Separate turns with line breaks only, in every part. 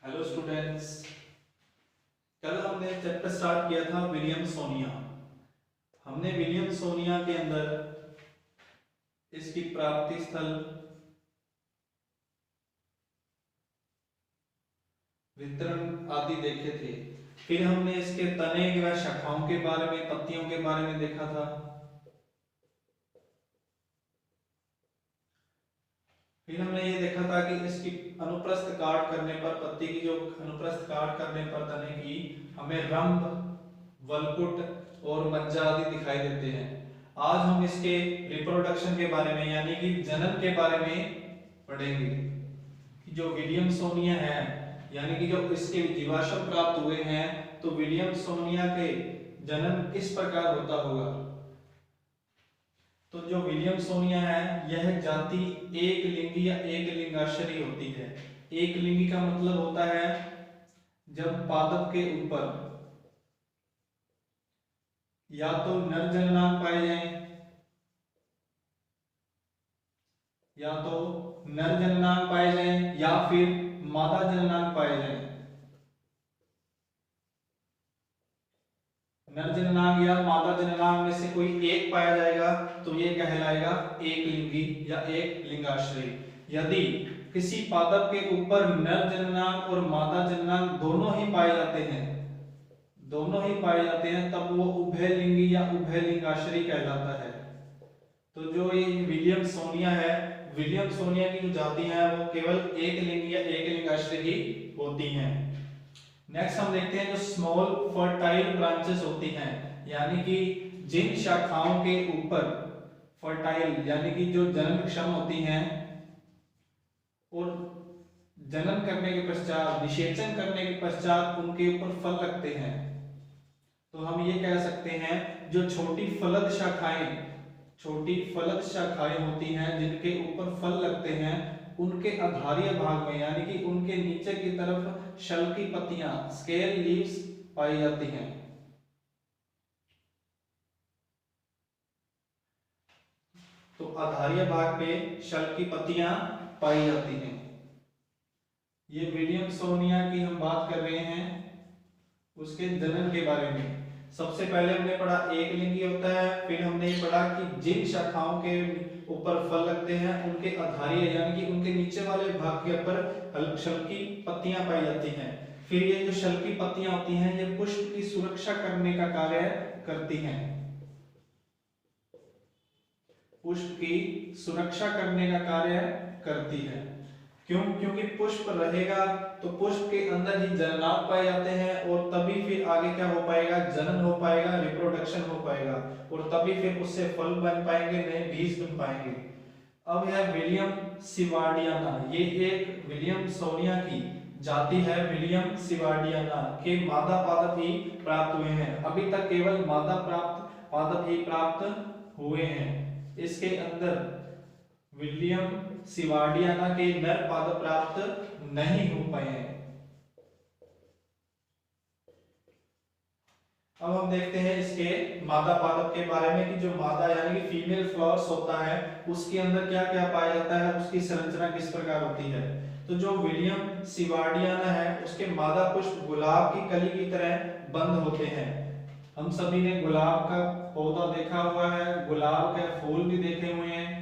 Hello students. कल हमने chapter start किया था विलियमसोनिया। हमने विलियमसोनिया के अंदर इसकी प्राप्ति स्थल, वितरण आदि देखे थे। फिर हमने इसके तने व शाखाओं के बारे में, पत्तियों के बारे में देखा था। फिर हमने ये देखा था कि इसकी अनुप्रस्थ काट करने पर, पत्ती की जो अनुप्रस्थ काट करने पर तने की, हमें रंभ, वलकुट और मज्जा आदि दिखाई देते हैं। आज हम इसके रिप्रोडक्शन के बारे में यानी कि जनन के बारे में पढ़ेंगे कि जो विलियमसोनिया है यानी कि जो इसके जीवाश्म प्राप्त हुए हैं, तो विलियमसोनिया के जनन किस प्रकार होता होगा। तो जो विलियमसोनिया है यह जाति एक लिंगी या एक लिंगाश्रयी होती है। एक लिंगी का मतलब होता है जब पादप के ऊपर या तो नर जननांग पाए जाएं, या तो नर जननांग पाए जाएं या फिर मादा जननांग पाए जाएं। नर जननांग या मादा जननांग में से कोई एक पाया जाएगा तो ये कहलाएगा एक लिंगी या एक लिंगाश्रयी। यदि किसी पादप के ऊपर नर जननांग और मादा जननांग दोनों ही पाए जाते हैं, तब वो उभयलिंगी या उभयलिंगाश्रयी कहलाता है। तो जो ये विलियमसोनिया है, विलियमसोनिया की जो जातियां हैं वो केवल एक लिंगी या एक लिंगाश्रयी होती हैं। नेक्स्ट हम देखते हैं जो स्मॉल फर्टाइल ब्रांचेस होती हैं, यानी कि जिन शाखाओं के ऊपर फर्टाइल यानी कि जो जननक्षम होती हैं और जनन करने के पश्चात, निषेचन करने के पश्चात उनके ऊपर फल लगते हैं, तो हम ये कह सकते हैं जो छोटी फलद शाखाएं होती हैं जिनके ऊपर फल लगते हैं, उनके आधारीय भाग में यानी कि उनके नीचे की तरफ शल की पत्तियां, स्केल लीव्स पाई जाती हैं। तो आधारीय भाग पे शल की पत्तियां पाई जाती हैं। ये विलियमसोनिया की हम बात कर रहे हैं, उसके जनन के बारे में। सबसे पहले हमने पढ़ा एक लिंगी होता है, फिर हमने ये पढ़ा कि जिन शाखाओं के ऊपर फल लगते हैं उनके आधारीय यानी कि उनके नीचे वाले भाग के ऊपर शल की पत्तियां पाई जाती हैं। फिर ये जो शल की पत्तियां होती हैं ये पुष्प की सुरक्षा करने का कार्य करती हैं, पुष्प की सुरक्षा करने का कार्य करती है। क्योंकि पुष्प रहेगा तो पुष्प के अंदर ही जननांग पाए जाते हैं और तभी फिर आगे क्या हो पाएगा, जनन हो पाएगा, रिप्रोडक्शन हो पाएगा और तभी फिर उससे फल बन पाएंगे, नए बीज बन पाएंगे। अब है विलियम सिवार्डियाना, ये एक विलियमसोनिया की जाति है। विलियम सिवार्डियाना के मादा पादप ही प्राप्त हुए हैं, अभी तक केवल मादा पादप ही प्राप्त हुए हैं। इसके अंदर विलियम सिवार्डियाना के नर पादप प्राप्त नहीं हो पाए हैं। अब हम देखते हैं इसके मादा पादप के बारे में कि जो मादा यानी कि फीमेल फ्लावर्स होता है उसके अंदर क्या क्या पाया जाता है, उसकी संरचना किस प्रकार होती है। तो जो विलियम सिवार्डियाना है उसके मादा पुष्प गुलाब की कली की तरह बंद होते हैं। हम सभी ने गुलाब का पौधा देखा हुआ है, गुलाब के फूल भी देखे हुए हैं।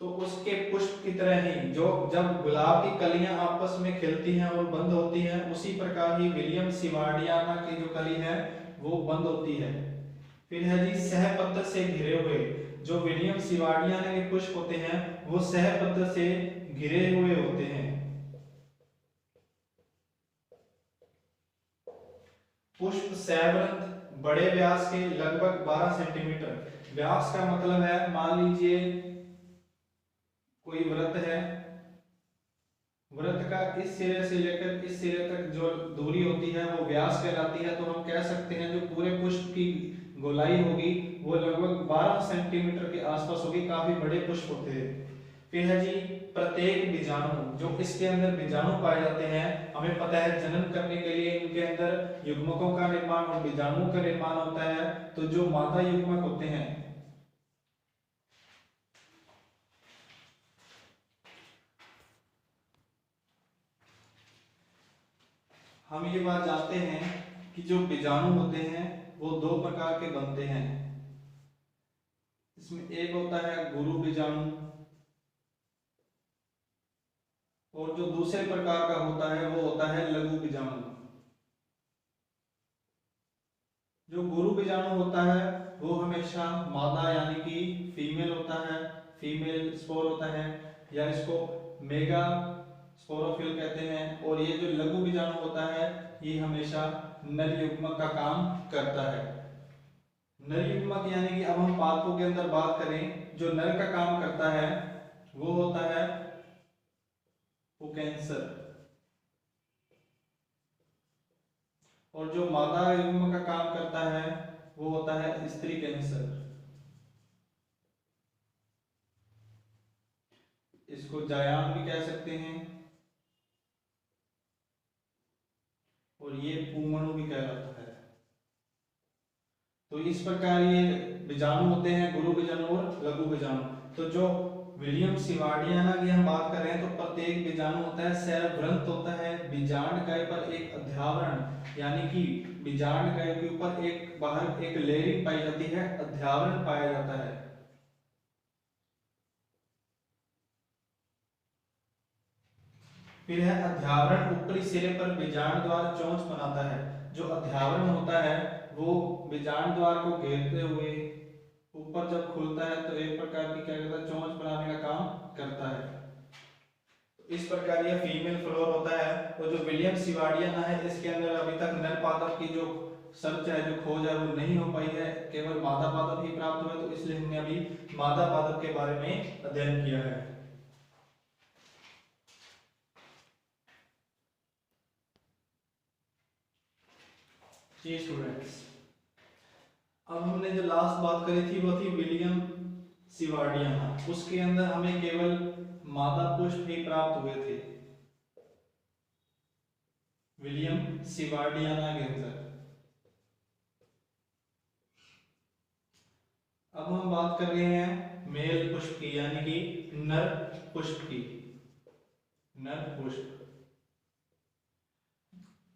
तो उसके पुष्प की तरह ही जो जब गुलाब की कलियां आपस में खिलती हैं और बंद होती हैं, उसी प्रकार ही विलियम सिवार्डियाना की जो कली है वो बंद होती है। फिर है जी सहपत्र से घिरे हुए, जो विलियम सिवार्डियाना के पुष्प होते हैं वो सहपत्र से घिरे हुए होते हैं। पुष्प सैवरंत, बड़े व्यास के, लगभग 12 सेंटीमीटर। व्यास का मतलब है, मान लीजिए कोई वृत्त है, वृत्त का इस सिरे से लेकर इस सिरे तक जो दूरी होती है वो व्यास कहलाती है। तो हम कह सकते हैं जो पूरे पुष्प की गोलाई होगी वो लगभग 12 सेंटीमीटर के आसपास होगी, काफी बड़े पुष्प होते हैं। फिर है जी प्रत्येक बीजाणु, जो इसके अंदर बीजाणु पाए जाते हैं, हमें पता है जनन करने के लिए इनके अंदर युग्मकों का निर्माण और बीजाणुओं का निर्माण होता है। तो जो मादा युग्मक होते हैं हम ये बात जानते हैं कि जो बीजाणु होते हैं वो दो प्रकार के बनते हैं। इसमें एक होता है गुरु बीजाणु और जो दूसरे प्रकार का होता है वो होता है लघु बीजाणु। जो गुरु बीजाणु होता है वो हमेशा मादा यानी कि फीमेल होता है, फीमेल स्पोर होता है, या इसको मेगा स्पोरोफिल कहते हैं। और ये जो लघु बीजाणु होता है ये हमेशा नर युग्मक का काम करता है। नर युग्मक यानी कि अब हम पादपों के अंदर बात करें, जो नर का काम करता है वो होता है पुंकेसर, और जो मादा युग्म का काम करता है वो होता है स्त्री कैंसर। इसको जायान भी कह सकते हैं और ये पुंगणु भी कहलाता है। तो इस प्रकार ये बीजाणु होते हैं, गुरु बीजाणु और लघु बीजाणु। तो जो विलियम सिवार्डियाना की हम बात कर रहे हैं तो प्रत्येक बीजाणु होता है सेलग्रंथ होता है, बीजांडकाय पर एक अध्यावरण यानी कि बीजांडकाय के ऊपर एक बाहर एक लेयरिंग पाई जाती है, अध्यावरण पाया जाता है। फिर है अध्यावरण, ऊपरी सिरे पर बीजांड द्वार चोंच बनाता है। जो अध्यावरण होता है वो बीजांड द्वार को घेरते हुए ऊपर जब खुलता है तो एक प्रकार की क्या करता है, चोंच बनाने का काम करता है। तो इस प्रकार यह फीमेल फ्लोर होता है। और जो विलियम सिवार्डियाना है इसके अंदर अभी तक नर पादप की जो सर्च है, जो खोज है वो नहीं हो पाई है, केवल मादा पादप ही प्राप्त हुआ है। तो इसलिए हमने अभी मादा पादप के बारे में अध्ययन किया है। जी स्टूडेंट्स, अब हमने जो लास्ट बात करी थी वो थी विलियम सिवार्डियाना। उसके अंदर हमें केवल मादा पुष्प ही प्राप्त हुए थे, विलियम सिवार्डियाना के अंदर। अब हम बात कर रहे हैं मेल पुष्प की यानी कि नर पुष्प की। नर पुष्प,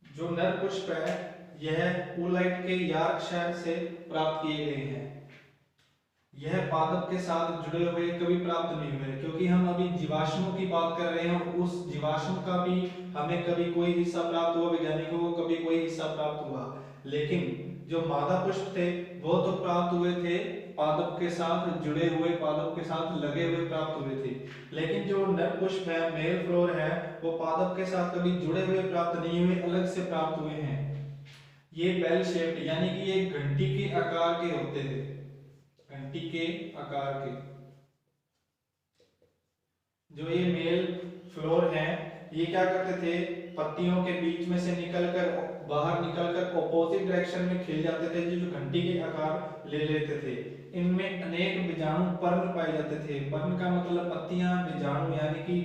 जो नर पुष्प है यह ऊलाइट के यॉर्कशायर से प्राप्त किए गए हैं। यह पादप के साथ जुड़े हुए कभी प्राप्त नहीं हुए, क्योंकि हम अभी जीवाश्मों की बात कर रहे हैं। उस जीवाश्म का भी हमें कभी कोई हिस्सा प्राप्त हुआ, वैज्ञानिकों को कभी कोई हिस्सा प्राप्त हुआ, लेकिन जो मादा पुष्प थे वो तो प्राप्त हुए थे, पादप के साथ जुड़े हुए, पादप के साथ लगे हुए प्राप्त हुए थे। लेकिन जो नर पुष्प है, मेल फ्लोर है, वो पादप के साथ कभी जुड़े हुए प्राप्त नहीं हुए, अलग से प्राप्त हुए हैं। ये बेल शेप्ड यानी कि ये घंटी के आकार के होते थे, घंटी के आकार के। जो ये मेल फ्लोर है ये क्या करते थे, पत्तियों के बीच में से निकलकर बाहर निकलकर ऑपोजिट डायरेक्शन में खिल जाते थे, जो घंटी के आकार ले लेते थे। इनमें अनेक बीजाणु पर्ण पाए जाते थे। पर्ण का मतलब पत्तियां, बीजाणु यानी कि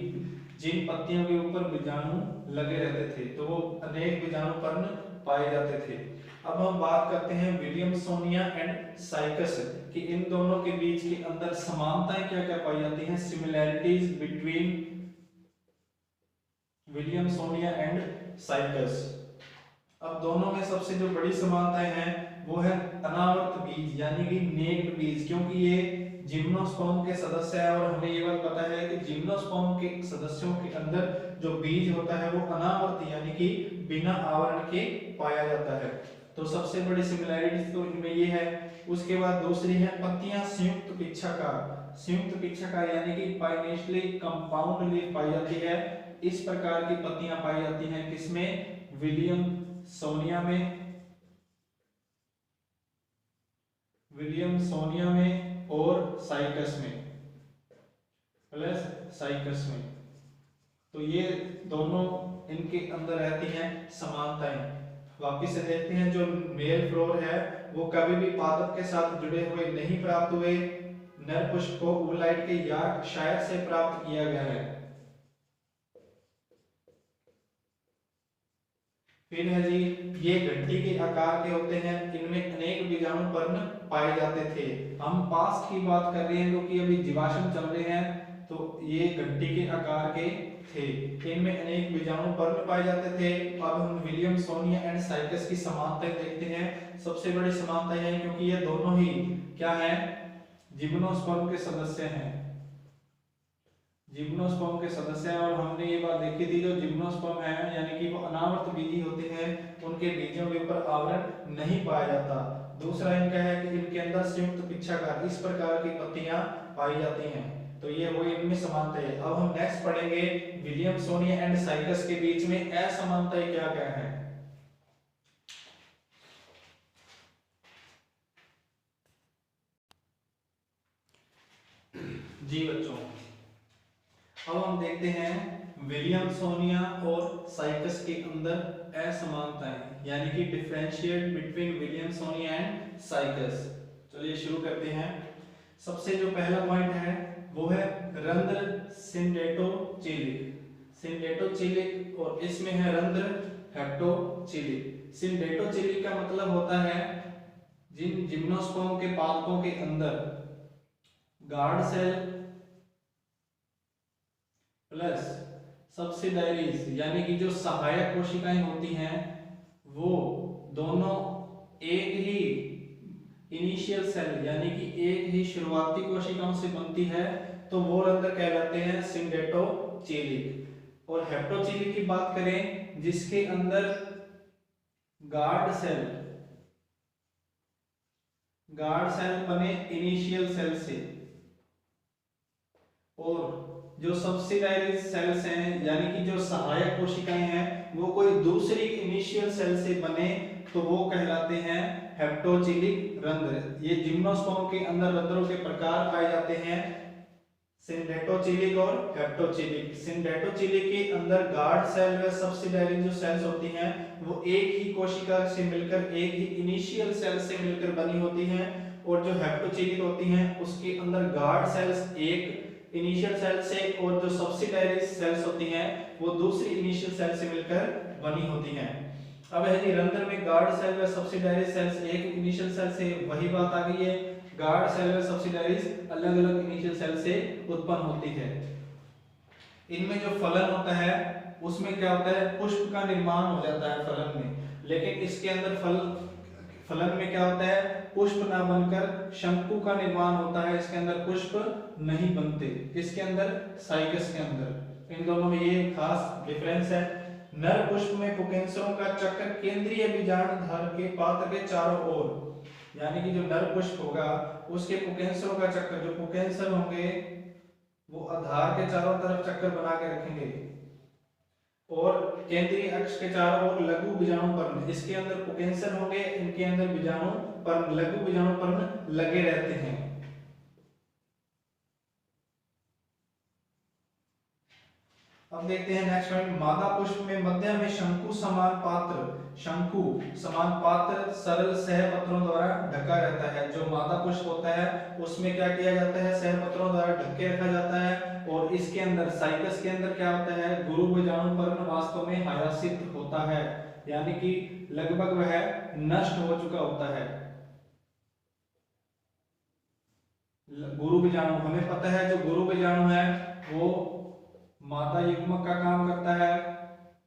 जिन पत्तियों के ऊपर बीजाणु लगे रहते थे, तो वो अनेक बीजाणु पर्ण पाए जाते थे। अब हम बात करते हैं विलियमसोनिया एंड साइकस कि इन दोनों के बीच के अंदर समानताएं क्या क्या पाई जाती हैं, सिमिलैरिटीज बिटवीन विलियमसोनिया एंड साइकस। अब दोनों में सबसे जो बड़ी समानताएं हैं वो है अनावर्त बीज यानी कि नेक्ड बीज, क्योंकि ये जिम्नोस्पर्म के सदस्य है और हमें ये बात पता है कि जिम्नोस्पर्म के सदस्यों के अंदर जो बीज होता है वो अनावर्त यानी कि बिना आवरण के पाया जाता है। तो सबसे बड़ी सिमिलैरिटीज तो इनमें ये है। उसके बाद दूसरी है पत्तियां संयुक्त पिच्छाकार। संयुक्त पिच्छाकार यानी कि पाइनेशली कंपाउंड लीफ पाई जाती है। इस प्रकार की पत्तियां पाई जाती हैं किसमें, विलियमसोनिया में, विलियमसोनिया में और साइकस में, प्लस साइकस में। तो ये दोनों इनके अंदर रहती हैं समानताएं। वापिस से देखते हैं, जो मेल फ्लोर है वो कभी भी पादप के साथ जुड़े हुए नहीं प्राप्त हुए। नर पुष्प को ऊलाइट के यॉर्कशायर से प्राप्त किया गया है। फिर है जी, ये घंटी के आकार के होते हैं, इनमें अनेक बीजाणु पर्ण पाए जाते थे। हम पास्ट की बात कर रहे हैं क्योंकि अभी जीवाश्म चल रहे हैं, तो ये घंटी के आकार के थे। इनमें अनेक बीजाणु पर्ण पाए जाते थे। अब हम विलियमसोनिया एंड साइकस की समानताएं देखते हैं। सबसे बड़ी समानता यह है क्योंकि ये दोनों ही क्या है, जिम्नोस्पर्म के सदस्य हैं, जिम्नोस्पर्म के सदस्य हैं। और हमने ये बात देखी थी, जो जिम्नोस्पर्म है यानी कि वो अनावर्त बीजी होते हैं, उनके बीजों के ऊपर आवरण नहीं पाया जाता। दूसरा इनका है कि इनके अंदर संयुक्त पिच्छाकार इस प्रकार की पत्तियां पाई जाती हैं। तो ये वो इनमें समानता है। अब हम नेक्स्ट पढ़ेंगे विलियमसोनिया एंड साइकस के बीच में असमानताएं क्या क्या है। जी बच्चों, अब हम देखते हैं विलियमसोनिया और साइकस के अंदर असमानताएं यानी कि डिफरेंशिएट बिटवीन विलियमसोनिया एंड साइकस। चलिए शुरू करते हैं। सबसे जो पहला पॉइंट है वो है रंध्र सिंडेटोचिलिक, सिंडेटोचिलिक, और इसमें है रंध्र हेप्टोचिलिक। सिंडेटोचिलिक का मतलब होता है जिन जिम्नोस्पर्म के पादपों के अंदर गार्ड सेल प्लस सब्सिडायरीज यानी कि जो सहायक कोशिकाएं होती हैं वो दोनों एक ही इनिशियल सेल यानी कि एक ही शुरुआती कोशिकाओं से बनती है, तो वो रंध्र कहलाते हैं सिंडेटोचिलिक। और हेप्टोचिलिक की बात करें जिसके अंदर गार्ड सेल बने इनिशियल सेल से, और जो सब्सिडायरी सेल्स हैं यानी कि जो सहायक कोशिकाएं हैं वो कोई दूसरी इनिशियल सेल से बने, तो वो कहलाते हैं हेप्टोचिलिक रंध्र। ये जिम्नोस्पर्म के अंदर रंध्रों के प्रकार पाए जाते हैं, सिंडेटोचिलिक और हेप्टोचिलिक। सिंडेटोचिलिक के अंदर गार्ड सेल व सब्सिडायरी जो सेल्स होती हैं वो एक ही कोशिका से मिलकर एक ही इनिशियल सेल से मिलकर बनी होती हैं, और जो हेप्टोचिलिक होती हैं उसके अंदर गार्ड सेल्स एक इनिशियल सेल से और जो सब्सिडायरी सेल्स होती हैं वो दूसरी इनिशियल सेल से मिलकर बनी होती हैं। अब यदि रंध्र में गार्ड सेल व सब्सिडायरी सेल्स एक इनिशियल सेल से, वही बात आ गई है, गार्ड सेल व सब्सिडायरीज अलग अलग इनिशियल सेल से उत्पन्न होती है। इनमें जो फलन होता है उसमें क्या होता है, पुष्प का निर्माण हो जाता है फलन में, लेकिन इसके अंदर फलन में क्या होता है, पुष्प ना बनकर शंकु का निर्माण होता है। इसके अंदर पुष्प नहीं बनते, इसके अंदर साइकस के अंदर। इन दोनों में ये खास डिफरेंस है। नर पुष्प में पुकेंसरों का चक्र केंद्रीय बीजाणुधार के पात्र के चारों ओर, यानी कि जो नर पुष्प होगा उसके पुकेंसरों का चक्र, जो पुकेंसर होंगे वो आधार के चारों तरफ चक्कर बना के रखेंगे, और केंद्रीय अक्ष के चारों ओर लघु बीजाणु पर्ण, इसके अंदर पुकेंसर होंगे, इनके अंदर बीजाणु पर्ण, लघु बीजाणु पर्ण लगे रहते हैं। अब देखते हैं नेक्स्ट पॉइंट, मादा पुष्प में मध्य में शंकु समान पात्र सरल सहपत्रों द्वारा ढका रहता है। जो मादा पुष्प होता है उसमें क्या किया जाता है, सहपत्रों द्वारा ढक के रखा जाता है। और इसके अंदर साइकस के अंदर क्या होता है, गुरु बीजाणु पर्ण वास्तव में हायासित होता है, यानी कि लगभग वह नष्ट हो चुका होता है। गुरु बीजाणु हमें पता है, जो गुरु बीजाणु है वो मादा युग्मक का काम करता है,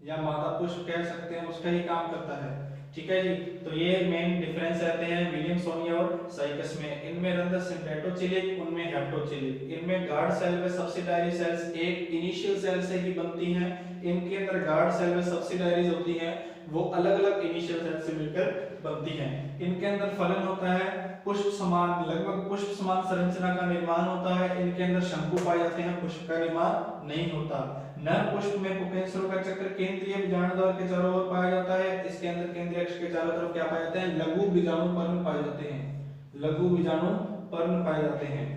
या मादा पुष्प कह सकते हैं, उसका ही काम करता है। ठीक है जी, तो ये मेन डिफरेंस रहते हैं विलियमसोनिया और साइकस में। इनमें रंध्र सिंडेटोचिलिक, उनमें हेप्टोचिलिक। इनमें गार्ड सेल व सब्सिडायरी सेल्स एक इनिशियल सेल से ही बनती हैं, इनके अंदर गार्ड सेल व सब्सिडायरीज होती हैं वो अलग अलग इनिशियल सेल से मिलकर बनती हैं। इनके अंदर फलन होता है, पुष्प समान, लगभग पुष्प समान संरचना का निर्माण होता है। इनके अंदर शंकु पाए जाते हैं, पुष्प का निर्माण नहीं होता। नर पुष्प में पुकेंसरों का चक्र केंद्रीय बीजाणुद्वार के चारों ओर पाया जाता है। इसके अंदर केंद्रीय अक्ष के चारों तरफ क्या पाए जाते हैं, लघु बीजाणु पर्ण पाए जाते हैं, लघु बीजाणु पर्ण पाए जाते हैं।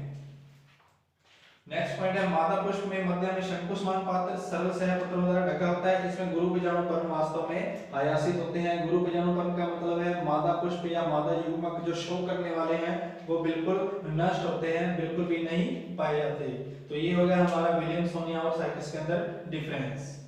नेक्स्ट पॉइंट है, मादा पुष्प में मध्य में शंकु समान पात्र सरल सहपत्रों द्वारा ढका होता है। इसमें गुरु बीजाणु पर्ण वास्तव में हायासित होते हैं। गुरु बीजाणु पर्ण का मतलब है मादा पुष्प या मादा युग्मक जो शो करने वाले हैं वो बिल्कुल नष्ट होते हैं, बिल्कुल भी नहीं पाए जाते। तो ये हो गया हमारा विलियमसोनिया और साइकस के अंदर डिफरेंस।